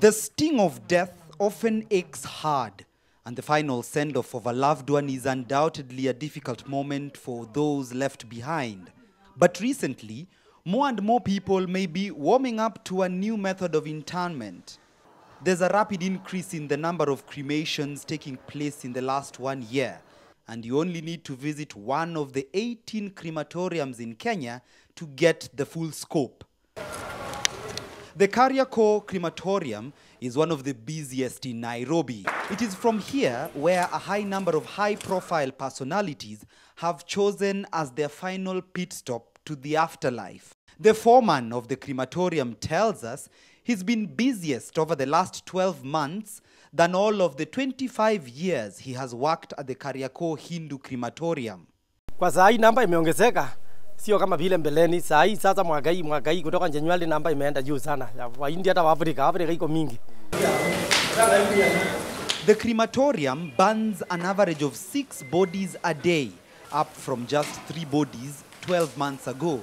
The sting of death often aches hard, and the final send-off of a loved one is undoubtedly a difficult moment for those left behind. But recently, more and more people may be warming up to a new method of interment. There's a rapid increase in the number of cremations taking place in the last 1 year, and you only need to visit one of the 18 crematoriums in Kenya to get the full scope. The Kariakor crematorium is one of the busiest in Nairobi. It is from here where a high number of high-profile personalities have chosen as their final pit stop to the afterlife. The foreman of the crematorium tells us he's been busiest over the last 12 months than all of the 25 years he has worked at the Kariakor Hindu crematorium. Kwa saa hii namba imeongezeka, sio kama vile mbeleni. Saa hii sasa mwaka hii kutoka Januari namba imeenda juu sana. Wa India hata Afrika iko mingi. The crematorium burns an average of 6 bodies a day, up from just 3 bodies 12 months ago.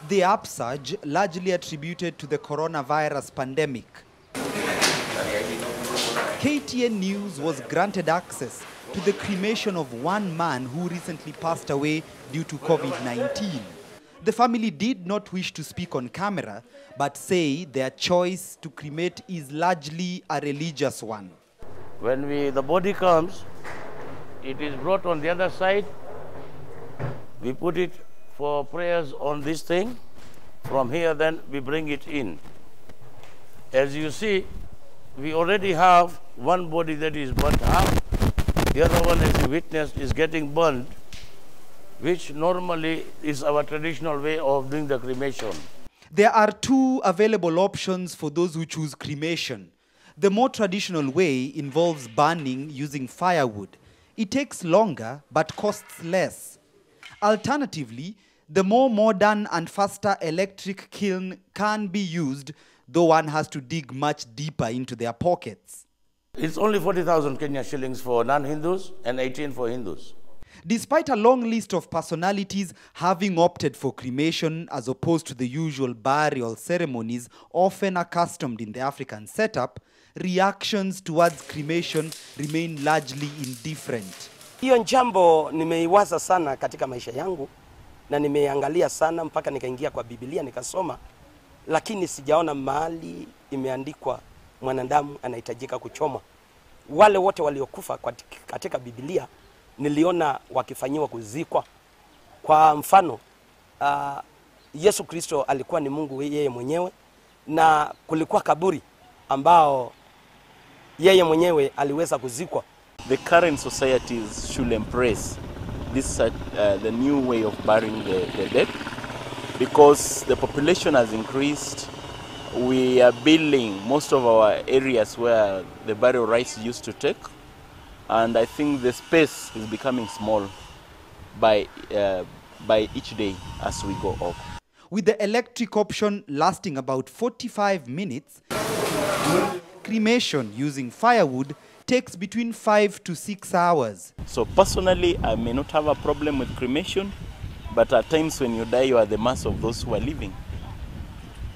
The upsurge largely attributed to the coronavirus pandemic. KTN News was granted access to the cremation of one man who recently passed away due to COVID-19. The family did not wish to speak on camera, but say their choice to cremate is largely a religious one. When the body comes, it is brought on the other side. We put it for prayers on this thing. From here, then we bring it in. As you see, we already have one body that is burnt up. The other one, as you witnessed, is getting burned, which normally is our traditional way of doing the cremation. There are 2 available options for those who choose cremation. The more traditional way involves burning using firewood. It takes longer but costs less. Alternatively, the more modern and faster electric kiln can be used, though one has to dig much deeper into their pockets. It's only 40,000 Kenyan shillings for non-Hindus and 18 for Hindus. Despite a long list of personalities having opted for cremation as opposed to the usual burial ceremonies often accustomed in the African setup, reactions towards cremation remain largely indifferent. Hiyo jambo nimeiwaza sana katika maisha yangu na nimeangalia sana mpaka nikaingia kwa Biblia nikasoma, lakini sijaona mahali imeandikwa mwanadamu anahitajika kuchoma. Wale wote waliokufa katika Biblia niliona wakifanyiwa kuzikwa. Kwa mfano, Yesu Kristo alikuwa ni Mungu yeye mwenyewe, na kulikuwa kaburi ambao yeye mwenyewe aliweza kuzikwa. The current societies should embrace this the new way of burying the dead, because the population has increased. We are building most of our areas where the burial rites used to take, and I think the space is becoming small by each day as we go up. With the electric option lasting about 45 minutes, cremation using firewood takes between 5 to 6 hours. So personally, I may not have a problem with cremation, but at times when you die, you are the mass of those who are living.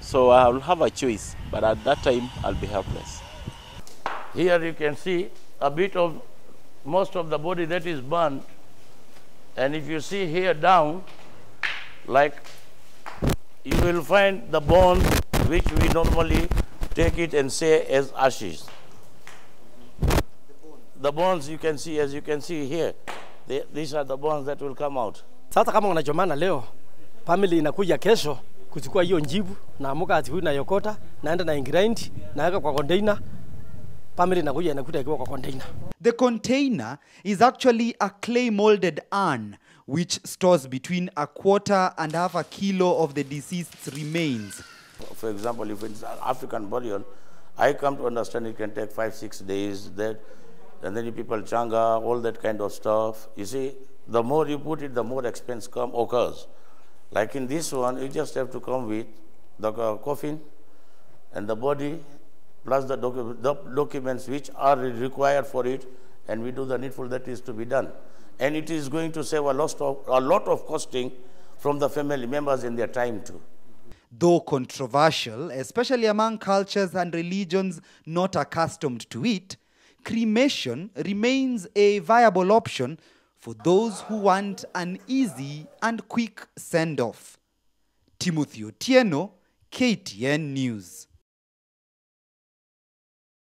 So I'll have a choice, but at that time, I'll be helpless. Here you can see a bit of most of the body that is burned. And if you see here down, like you will find the bones which we normally take it and say as ashes. The bones you can see, as you can see here, these are the bones that will come out. Sasa kama unachomana leo, family inakuja kesho kuchukua hiyo njibu, na amuka asubuhi na yokota, naenda na ingredient, naweka kwa container. Family inakuja inakuta ikiwa kwa container. The container is actually a clay-molded urn which stores between 1/4 and 1/2 kilo of the deceased's remains. For example, if it's African burial, I come to understand it can take 5-6 days, and then people changa, all that kind of stuff. You see, the more you put it, the more expense occurs. Like in this one, you just have to come with the coffin and the body, plus the documents which are required for it, and we do the needful that is to be done. And it is going to save a lot of costing from the family members in their time too. Though controversial, especially among cultures and religions not accustomed to it, cremation remains a viable option for those who want an easy and quick send-off. Timothy Otieno, KTN News.